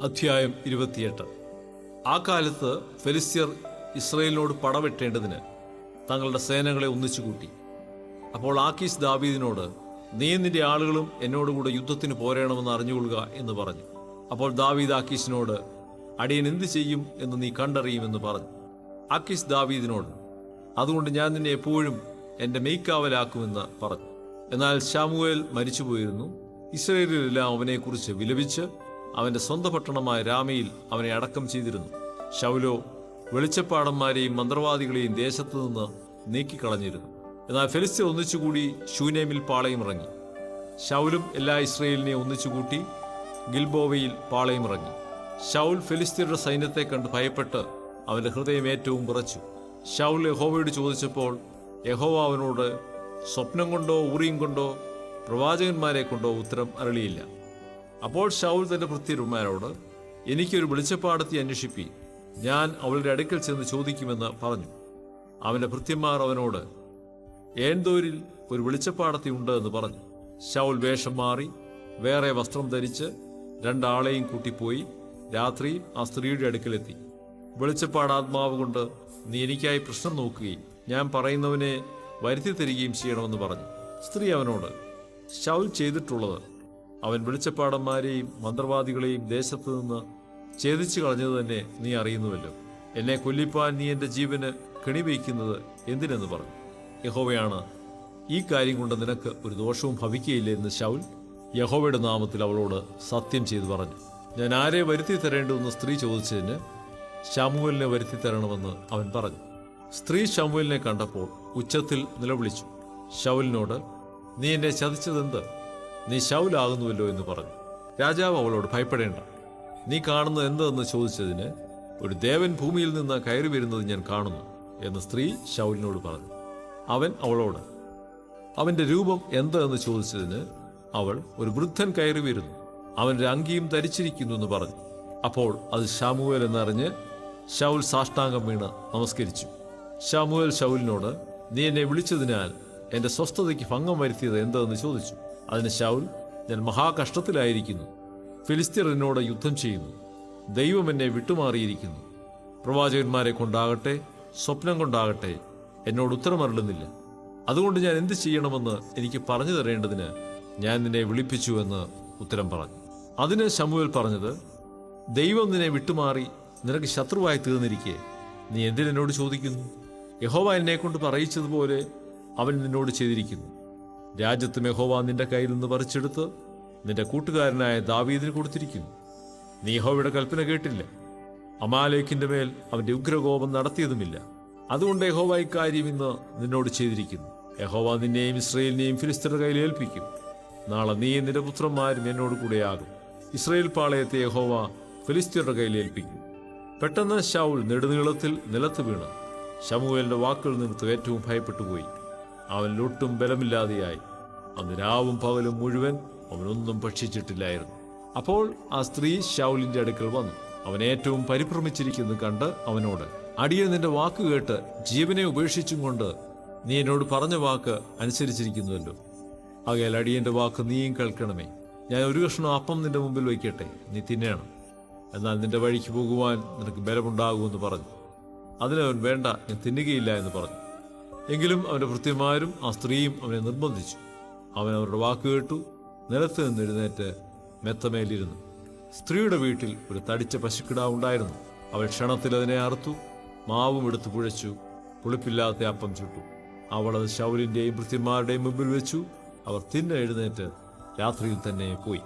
അധ്യായം 28. ആ കാലത്ത് ഫെലിസ്ത്യർ ഇസ്രായേലിനോട് പടവെട്ടേണ്ടതിന് തങ്ങളുടെ സേനകളെ ഒന്നിച്ചുകൂട്ടി. അപ്പോൾ ആക്കീസ് ദാവീദിനോട്, നീ നിന്റെ ആളുകളും എന്നോടുകൂടെ യുദ്ധത്തിന് പോരണമെന്ന് അറിഞ്ഞുകൊള്ളുക എന്ന് പറഞ്ഞു. അപ്പോൾ ദാവീദ് ആക്കീസിനോട്, അടിയൻ എന്ത് ചെയ്യും എന്ന് നീ കണ്ടറിയുമെന്ന് പറഞ്ഞു. ആക്കീസ് ദാവീദിനോട്, അതുകൊണ്ട് ഞാൻ നിന്നെ എപ്പോഴും എൻ്റെ മെയ്ക്കാവലാക്കുമെന്ന് പറഞ്ഞു. എന്നാൽ ശമൂവേൽ മരിച്ചുപോയിരുന്നു. ഇസ്രായേലിലെല്ലാം അവനെക്കുറിച്ച് വിലപിച്ച് അവൻ്റെ സ്വന്തം പട്ടണമായ രാമയിൽ അവനെ അടക്കം ചെയ്തിരുന്നു. ശൗലോ വെളിച്ചപ്പാടന്മാരെയും മന്ത്രവാദികളെയും ദേശത്തു നിന്ന് നീക്കിക്കളഞ്ഞിരുന്നു. എന്നാൽ ഫെലിസ്ത്യർ ഒന്നിച്ചുകൂടി ശൂനേമിൽ പാളയമിറങ്ങി. ശൗലും എല്ലാ ഇസ്രായേലിനെയും ഒന്നിച്ചുകൂട്ടി ഗിൽബോവയിൽ പാളയമിറങ്ങി. ശൗൽ ഫെലിസ്ത്യരുടെ സൈന്യത്തെ കണ്ട് ഭയപ്പെട്ട് അവൻ്റെ ഹൃദയം ഏറ്റവും വിറച്ചു. ശൗൽ യഹോവയോട് ചോദിച്ചപ്പോൾ യഹോവ അവനോട് സ്വപ്നം കൊണ്ടോ ഊറിയും കൊണ്ടോ പ്രവാചകന്മാരെ കൊണ്ടോ ഉത്തരം അരുളിയില്ല. അപ്പോൾ ശൗൽ തന്റെ ഭൃത്യന്മാരോട്, എനിക്കൊരു വെളിച്ചപ്പാടത്തി അന്വേഷിപ്പി, ഞാൻ അവളുടെ അടുക്കൽ ചെന്ന് ചോദിക്കുമെന്ന് പറഞ്ഞു. അവന്റെ ഭൃത്യന്മാർ അവനോട്, ഏൻദോരിൽ ഒരു വെളിച്ചപ്പാടത്തി ഉണ്ട് എന്ന് പറഞ്ഞു. ശൗൽ വേഷം മാറി വേറെ വസ്ത്രം ധരിച്ച് 2 ആളെയും കൂട്ടിപ്പോയി രാത്രി ആ സ്ത്രീയുടെ അടുക്കലെത്തി. വെളിച്ചപ്പാടാത്മാവ് കൊണ്ട് നീ എനിക്കായി പ്രശ്നം നോക്കുകയും ഞാൻ പറയുന്നവനെ വരുത്തി തരികയും ചെയ്യണമെന്ന് പറഞ്ഞു. സ്ത്രീ അവനോട്, ശൗൽ ചെയ്തിട്ടുള്ളത് അവൻ വെളിച്ചപ്പാടന്മാരെയും മന്ത്രവാദികളെയും ദേശത്തു നിന്ന് ഛേദിച്ചു കളഞ്ഞത് തന്നെ നീ അറിയുന്നുവല്ലോ. എന്നെ കൊല്ലിപ്പാൻ നീ എൻ്റെ ജീവന് കെണിവയ്ക്കുന്നത് എന്തിനെന്ന് പറഞ്ഞു. യഹോവയാണ് ഈ കാര്യം കൊണ്ട് നിനക്ക് ഒരു ദോഷവും ഭവിക്കുകയില്ല എന്ന് ശൗൽ യഹോവയുടെ നാമത്തിൽ അവളോട് സത്യം ചെയ്തു പറഞ്ഞു. ഞാൻ ആരെ വരുത്തി തരേണ്ടുവെന്ന് സ്ത്രീ ചോദിച്ചതിന് ശമൂവേലിനെ വരുത്തി തരണമെന്ന് അവൻ പറഞ്ഞു. സ്ത്രീ ശമൂവേലിനെ കണ്ടപ്പോൾ ഉച്ചത്തിൽ നിലവിളിച്ചു. ശൗലിനോട്, നീ എന്നെ ചതിച്ചതെന്ത്? നീ ശൗലാകുന്നുവല്ലോ എന്ന് പറഞ്ഞു. രാജാവ് അവളോട്, ഭയപ്പെടേണ്ട, നീ കാണുന്നത് എന്തെന്ന് ചോദിച്ചതിന്, ഒരു ദേവൻ ഭൂമിയിൽ നിന്ന് കയറി വരുന്നത് ഞാൻ കാണുന്നു എന്ന് സ്ത്രീ ശൗലിനോട് പറഞ്ഞു. അവൻ അവളോട്, അവന്റെ രൂപം എന്തെന്ന് ചോദിച്ചതിന് അവൾ, ഒരു വൃദ്ധൻ കയറി വരുന്നു, അവൻ്റെ അങ്കിയും ധരിച്ചിരിക്കുന്നു എന്ന് പറഞ്ഞു. അപ്പോൾ അത് ശമൂവേൽ എന്നറിഞ്ഞ് ശൗൽ സാഷ്ടാംഗം വീണ് നമസ്കരിച്ചു. ശമൂവേൽ ശൗലിനോട്, നീ എന്നെ വിളിച്ചതിനാൽ എൻ്റെ സ്വസ്ഥതയ്ക്ക് ഭംഗം വരുത്തിയത് എന്തെന്ന് ചോദിച്ചു. അതിന് ശൗൽ, ഞാൻ മഹാകഷ്ടത്തിലായിരിക്കുന്നു. ഫിലിസ്ത്യർ എന്നോട് യുദ്ധം ചെയ്യുന്നു. ദൈവം എന്നെ വിട്ടുമാറിയിരിക്കുന്നു. പ്രവാചകന്മാരെ കൊണ്ടാകട്ടെ സ്വപ്നം കൊണ്ടാകട്ടെ എന്നോട് ഉത്തരമരുളുന്നില്ല. അതുകൊണ്ട് ഞാൻ എന്ത് ചെയ്യണമെന്ന് എനിക്ക് പറഞ്ഞു തരേണ്ടതിന് ഞാൻ നിന്നെ വിളിപ്പിച്ചു എന്ന് ഉത്തരം പറഞ്ഞു. അതിന് ശമൂവേൽ പറഞ്ഞത്, ദൈവം നിന്നെ വിട്ടുമാറി നിനക്ക് ശത്രുവായി തീർന്നിരിക്കെ നീ എന്തിനെന്നോട് ചോദിക്കുന്നു? യഹോവ എന്നെക്കൊണ്ട് പറയിച്ചതുപോലെ അവൻ നിന്നോട് ചെയ്തിരിക്കുന്നു. രാജ്യത്തും യഹോവ നിന്റെ കയ്യിൽ നിന്ന് പറിച്ചെടുത്ത് നിന്റെ കൂട്ടുകാരനായ ദാവീദിന് കൊടുത്തിരിക്കുന്നു. നീ യഹോവയുടെ കൽപ്പന കേട്ടില്ല, അമാലേക്കിന്റെ മേൽ അവന്റെ ഉഗ്രകോപം നടത്തിയതുമില്ല. അതുകൊണ്ട് യഹോവ ഇക്കാര്യം ഇന്ന് നിന്നോട് ചെയ്തിരിക്കുന്നു. യഹോവ നിന്നെയും ഇസ്രായേലിനെയും ഫിലിസ്ത്യരുടെ കയ്യിൽ ഏൽപ്പിക്കും. നാളെ നീ നിന്റെ പുത്രന്മാരും എന്നോട് കൂടെയാകും. ഇസ്രായേൽ പാളയത്തെ യഹോവ ഫിലിസ്ത്യരുടെ കയ്യിൽ ഏൽപ്പിക്കും. പെട്ടെന്ന് ശൗൽ നെടുനീളത്തിൽ നിലത്ത് വീണ് ശമൂവേലിന്റെ വാക്കുകൾ നിമിത്തം ഏറ്റവും ഭയപ്പെട്ടുപോയി. അവൻ ഒട്ടും ബലമില്ലാതെയായി. അന്ന് രാവും പകലും മുഴുവൻ അവനൊന്നും ഭക്ഷിച്ചിട്ടില്ലായിരുന്നു. അപ്പോൾ ആ സ്ത്രീ ശൗലിന്റെ അടുക്കൽ വന്നു. അവൻ ഏറ്റവും പരിഭ്രമിച്ചിരിക്കുന്നത് കണ്ട് അവനോട്, അടിയൻ നിന്റെ വാക്ക് കേട്ട് ജീവനെ ഉപേക്ഷിച്ചും കൊണ്ട് നീ എന്നോട് പറഞ്ഞ വാക്ക് അനുസരിച്ചിരിക്കുന്നുവല്ലോ. ആകയാൽ അടിയന്റെ വാക്ക് നീയും കേൾക്കണമേ. ഞാൻ ഒരു കഷ്ണം അപ്പം നിന്റെ മുമ്പിൽ വയ്ക്കട്ടെ, നീ തിന്നണം. എന്നാൽ നിന്റെ വഴിക്ക് പോകുവാൻ നിനക്ക് ബലമുണ്ടാകുമെന്ന് പറഞ്ഞു. അതിനവൻ, വേണ്ട, ഞാൻ തിന്നുകയില്ല എന്ന് പറഞ്ഞു. എങ്കിലും അവന്റെ ഭൃത്യന്മാരും ആ സ്ത്രീയും അവനെ നിർബന്ധിച്ചു. അവൻ അവരുടെ വാക്ക് കേട്ടു നിലത്ത് നിന്ന് എഴുന്നേറ്റ് മെത്തമേലിരുന്നു. സ്ത്രീയുടെ വീട്ടിൽ ഒരു തടിച്ച പശുക്കിടാവ് ഉണ്ടായിരുന്നു. അവൾ ക്ഷണത്തിൽ അതിനെ അറുത്തു, മാവും എടുത്തു കുഴച്ചു, പുളിപ്പില്ലാത്ത അപ്പം ചുട്ടു. അവൾ അത് ശൗലിന്റെയും ഭൃത്യന്മാരുടെയും മുമ്പിൽ വെച്ചു. അവർ തിന്ന് എഴുന്നേറ്റ് രാത്രിയിൽ തന്നെ പോയി.